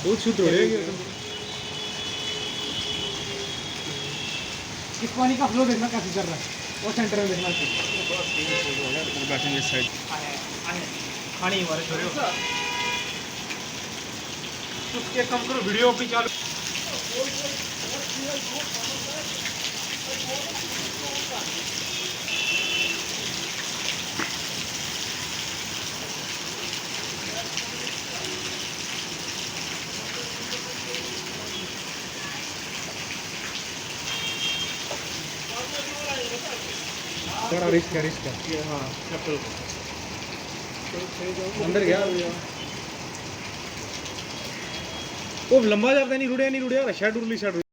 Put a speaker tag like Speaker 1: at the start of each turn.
Speaker 1: दूध शुद्ध हो जाएगी। इस पानी का फ्लो देखना कैसे चल रहा है, वो सेंटर में देखना चाहिए। बैठेंगे इस साइड खानी हमारे छोरे उसके कम करो वीडियो भी चालू। बड़ा रिस्क है, रिस्क है। हाँ अंदर गया वो लंबा जाता नहीं रुड़िया, नहीं रुड़िया, शर्ट उड़ली शर्ट